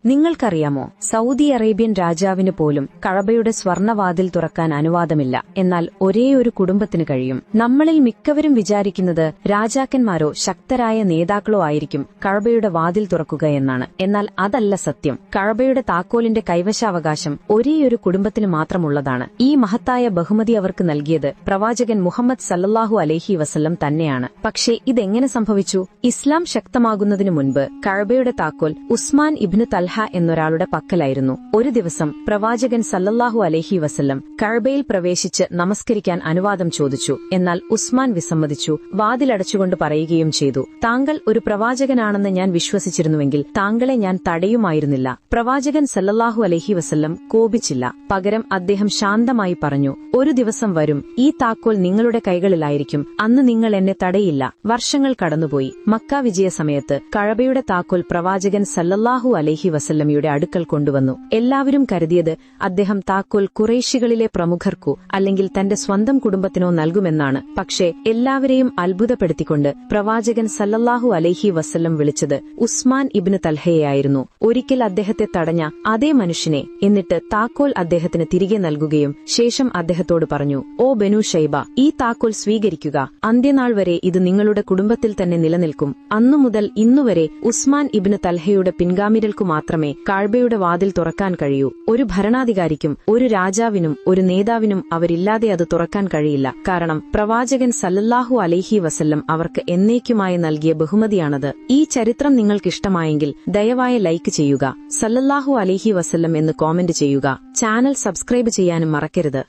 നിങ്ങൾക്കറിയാമോ, Saudi Arabian രാജാവിന് പോലും കഅബയുടെ സ്വർണവാതിൽ തുറക്കാൻ അനുവാദമില്ല. എന്നാൽ ഒരേയൊരു കുടുംബത്തിന് കഴിയും. നമ്മളിൽ മിക്കവരും വിചാരിക്കുന്നത് രാജാക്കന്മാരോ ശക്തരായ നേതാക്കളോ ആയിരിക്കും കഅബയുടെ വാതിൽ തുറക്കുക എന്നാണ്. എന്നാൽ അതല്ല സത്യം. കഅബയുടെ താക്കോലിന്റെ കൈവശാവകാശം ഒരേയൊരു കുടുംബത്തിന് മാത്രമുള്ളതാണ്. ഈ മഹത്തായ ബഹുമതി അവർക്ക് നൽകിയത് പ്രവാചകൻ മുഹമ്മദ് സല്ലല്ലാഹു അലൈഹി വസല്ലം തന്നെയാണ്. പക്ഷേ ഇതെങ്ങനെ സംഭവിച്ചു? ഇസ്ലാം ശക്തമാകുന്നതിനു മുൻപ് കഅബയുടെ താക്കോൽ ഉസ്മാൻ ഇബ്നു തൽഹ എന്നൊരാളുടെ പക്കലായിരുന്നു. ഒരു ദിവസം പ്രവാചകൻ സല്ലല്ലാഹു അലൈഹി വസല്ലം കഅബയിൽ പ്രവേശിച്ച് നമസ്കരിക്കാൻ അനുവാദം ചോദിച്ചു. എന്നാൽ ഉസ്മാൻ വിസമ്മതിച്ചു. വാതിലടച്ചുകൊണ്ട് പറയുകയും ചെയ്തു, താങ്കൾ ഒരു പ്രവാചകനാണെന്ന് ഞാൻ വിശ്വസിച്ചിരുന്നുവെങ്കിൽ താങ്കളെ ഞാൻ തടയുമായിരുന്നില്ല. പ്രവാചകൻ സല്ലല്ലാഹു അലൈഹി വസല്ലം കോപിച്ചില്ല. പകരം അദ്ദേഹം ശാന്തമായി പറഞ്ഞു, ഒരു ദിവസം വരും, ഈ താക്കോൽ നിങ്ങളുടെ കൈകളിലായിരിക്കും. അന്ന് നിങ്ങൾ എന്നെ തടയില്ല. വർഷങ്ങൾ കടന്നുപോയി. മക്ക വിജയ സമയത്ത് കഅബയുടെ താക്കോൽ പ്രവാചകൻ സല്ലല്ലാഹു അലൈഹി വസല്ലമയുടെ അടുക്കൽ കൊണ്ടുവന്നു. എല്ലാവരും കരുതിയത് അദ്ദേഹം താക്കോൽ ഖുറൈശികളിലെ പ്രമുഖർക്കോ അല്ലെങ്കിൽ തന്റെ സ്വന്തം കുടുംബത്തിനോ നൽകുമെന്നാണ്. പക്ഷേ എല്ലാവരെയും അത്ഭുതപ്പെടുത്തിക്കൊണ്ട് പ്രവാചകൻ സല്ലല്ലാഹു അലൈഹി വസല്ലം വിളിച്ചത് ഉസ്മാൻ ഇബ്നു തൽഹയെയായിരുന്നു. ഒരിക്കൽ അദ്ദേഹത്തെ തടഞ്ഞ അതേ മനുഷ്യനെ. എന്നിട്ട് താക്കോൽ അദ്ദേഹത്തിന് തിരികെ നൽകുകയും ശേഷം അദ്ദേഹത്തോട് പറഞ്ഞു, ഓ ബനു ഷൈബ, ഈ താക്കോൽ സ്വീകരിക്കുക. അന്ത്യനാൾ വരെ ഇത് നിങ്ങളുടെ കുടുംബത്തിൽ തന്നെ നിലനിൽക്കും. അന്നുമുതൽ ഇന്നുവരെ ഉസ്മാൻ ഇബ്നു തൽഹയുടെ പിൻഗാമികൾക്കു മാത്രമേ കഅബയുടെ വാതിൽ തുറക്കാൻ കഴിയൂ. ഒരു ഭരണാധികാരിക്കും ഒരു രാജാവിനും ഒരു നേതാവിനും അവരില്ലാതെ അത് തുറക്കാൻ കഴിയില്ല. കാരണം പ്രവാചകൻ സല്ലല്ലാഹു അലൈഹി വസല്ലം അവർക്ക് എന്നേക്കുമായി നൽകിയ ബഹുമതിയാണത്. ഈ ചരിത്രം നിങ്ങൾക്കിഷ്ടമായെങ്കിൽ ദയവായി ലൈക്ക് ചെയ്യുക. സല്ലല്ലാഹു അലൈഹി വസല്ലം എന്ന് കോമന്റ് ചെയ്യുക. ചാനൽ സബ്സ്ക്രൈബ് ചെയ്യാനും മറക്കരുത്.